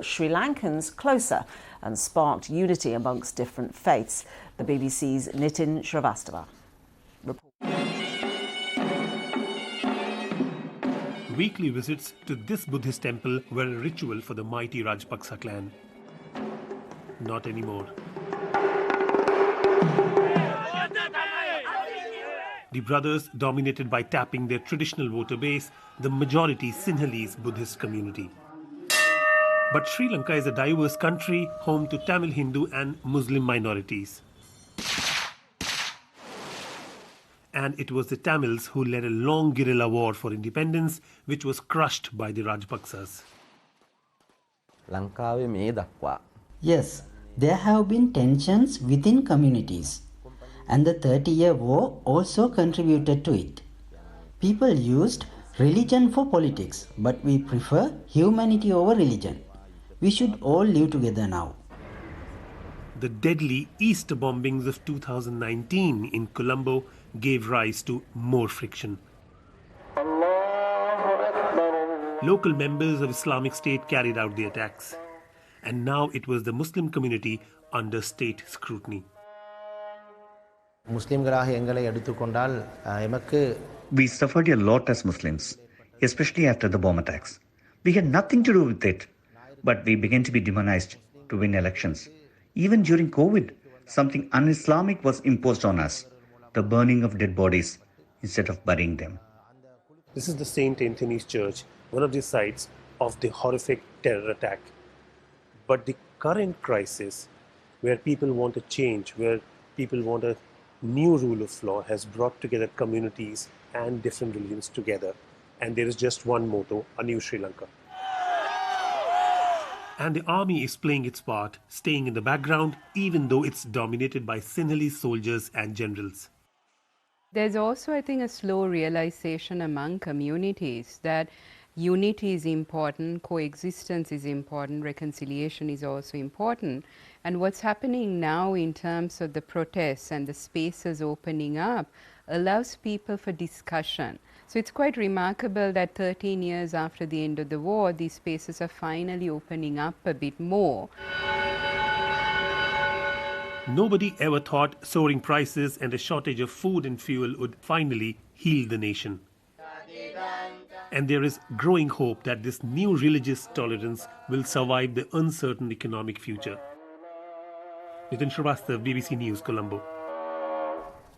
Sri Lankans closer and sparked unity amongst different faiths. The BBC's Nitin Shrivastava reports. Weekly visits to this Buddhist temple were a ritual for the mighty Rajapaksa clan. Not anymore. The brothers dominated by tapping their traditional voter base, the majority Sinhalese Buddhist community. But Sri Lanka is a diverse country, home to Tamil, Hindu and Muslim minorities. And it was the Tamils who led a long guerrilla war for independence, which was crushed by the Rajapaksas. Yes, there have been tensions within communities, and the 30-year war also contributed to it. People used religion for politics, but we prefer humanity over religion. We should all live together now. The deadly Easter bombings of 2019 in Colombo gave rise to more friction. Local members of Islamic State carried out the attacks. And now it was the Muslim community under state scrutiny. We suffered a lot as Muslims, especially after the bomb attacks. We had nothing to do with it, but we began to be demonized to win elections. Even during COVID, something un-Islamic was imposed on us, the burning of dead bodies instead of burying them. This is the St. Anthony's Church, one of the sites of the horrific terror attack. But the current crisis, where people want a change, where people want a new rule of law, has brought together communities and different religions together. And there is just one motto, a new Sri Lanka. And the army is playing its part, staying in the background, even though it's dominated by Sinhalese soldiers and generals. There's also, I think, a slow realization among communities that unity is important, coexistence is important, reconciliation is also important. And what's happening now in terms of the protests and the spaces opening up allows people for discussion. So it's quite remarkable that 13 years after the end of the war, these spaces are finally opening up a bit more. Nobody ever thought soaring prices and a shortage of food and fuel would finally heal the nation. And there is growing hope that this new religious tolerance will survive the uncertain economic future. Nitin Shrivastava, BBC News, Colombo.